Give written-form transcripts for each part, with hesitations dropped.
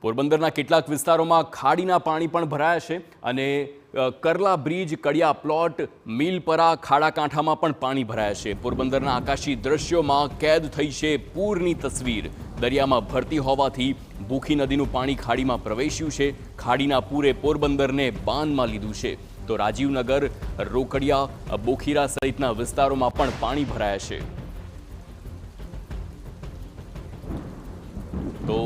પોરબંદરના કેટલાક વિસ્તારોમાં ખાડીના પાણી પણ ભરાયા છે અને કરલા બ્રિજ, કડિયા પ્લોટ, મિલપરા, ખાડાકાંઠામાં પણ પાણી ભરાયા છે। પોરબંદરના આકાશી દ્રશ્યોમાં કેદ થઈ છે પૂરની તસવીર। દરિયામાં ભરતી હોવાથી ભૂખી નદીનું પાણી ખાડીમાં પ્રવેશ્યું છે। ખાડીના પૂરે પોરબંદરને બાનમાં લીધું છે તો રાજીવનગર, રોકડિયા, બોખીરા સહિતના વિસ્તારોમાં પણ પાણી ભરાયા છે। તો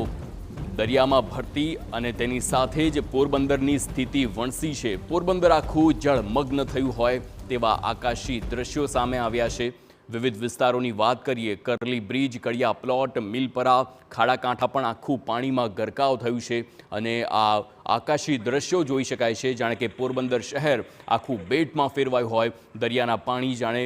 દરિયામાં ભરતી અને તેની સાથે જ પોરબંદરની સ્થિતિ વણસી છે। પોરબંદર આખું જળમગ્ન થયું હોય તેવા આકાશી દ્રશ્યો સામે આવ્યા છે। વિવિધ વિસ્તારોની વાત કરીએ, કરલી બ્રિજ, કડિયા પ્લોટ, મિલપરા, ખાડાકાંઠા પણ આખું પાણીમાં ગરકાવ થયું છે અને આ આકાશી દ્રશ્યો જોઈ શકાય છે જાણે કે પોરબંદર શહેર આખું બેટમાં ફેરવાયું હોય, દરિયાના પાણી જાણે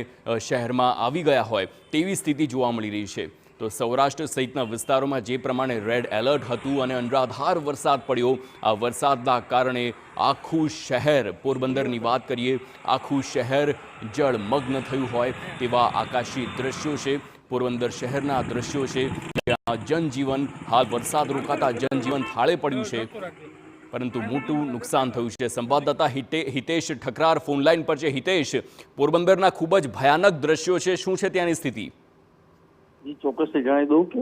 શહેરમાં આવી ગયા હોય તેવી સ્થિતિ જોવા મળી રહી છે। તો સૌરાષ્ટ્ર સહિતના વિસ્તારોમાં જે પ્રમાણે રેડ એલર્ટ હતું અને અનરાધાર વરસાદ પડ્યો, આ વરસાદના કારણે આખું શહેર, પોરબંદરની વાત કરીએ, આખું શહેર જળમગ્ન થયું હોય તેવા આકાશી દ્રશ્યો છે। પોરબંદર શહેરના દ્રશ્યો છે, ત્યાં જનજીવન, હાલ વરસાદ રોકાતા જનજીવન થાળે પડ્યું છે પરંતુ મોટું નુકસાન થયું છે। સંવાદદાતા હિતેશ ઠકરાર ફોનલાઈન પર છે। હિતેશ, પોરબંદરના ખૂબ જ ભયાનક દ્રશ્યો છે, શું છે ત્યાંની સ્થિતિ? ચોક્કસથી જણાવી દઉં કે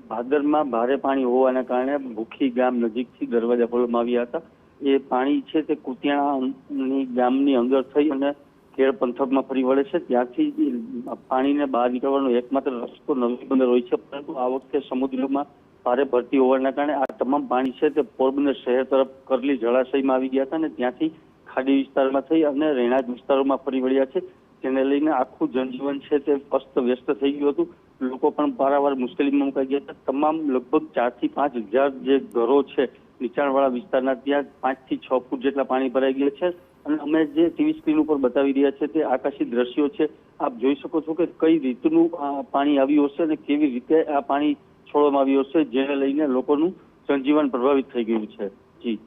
ભાદરમાં ભારે પાણી હોવાના કારણે ભૂખી ગામ નજીકથી દરવાજા ખોલવામાં આવ્યા હતા। એ પાણી છે તે કુતિયાણાની ગામની અંદર થઈ અને કેળ પંથકમાં ફરી વળે છે। ત્યાંથી પાણીને બહાર નીકળવાનો એકમાત્ર રસ્તો નવી બંદર હોય છે, પરંતુ આ વખતે સમુદ્રમાં ભારે ભરતી હોવાના કારણે આ તમામ પાણી છે તે પોરબંદર શહેર તરફ કરલી જળાશયમાં આવી ગયા હતા અને ત્યાંથી ખાડી વિસ્તારમાં થઈ અને રહેણાંક વિસ્તારોમાં ફરી વળ્યા છે, જેને લઈને આખું જનજીવન છે તે અસ્ત વ્યસ્ત થઈ ગયું હતું। લોકો પણ પારાવાર મુશ્કેલીમાં મુકાઈ ગયા હતા। તમામ લગભગ 4 થી 5 હજાર જે ઘરો છે નીચાણવાળા વિસ્તારના, ત્યાં 5 થી 6 ફૂટ જેટલા પાણી ભરાઈ ગયા છે અને અમે જે ટીવી સ્ક્રીન ઉપર બતાવી રહ્યા છે તે આકાશી દ્રશ્યો છે। આપ જોઈ શકો છો કે કઈ રીતનું પાણી આવ્યું હશે અને કેવી રીતે આ પાણી છોડવામાં આવ્યું હશે, જેને લઈને લોકોનું જનજીવન પ્રભાવિત થઈ ગયું છે। જી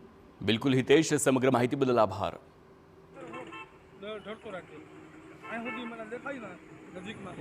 બિલકુલ હિતેશ, સમગ્ર માહિતી બદલ આભાર। ઢળતો રાખે આ સુધી મને દેખાય ને નજીકમાં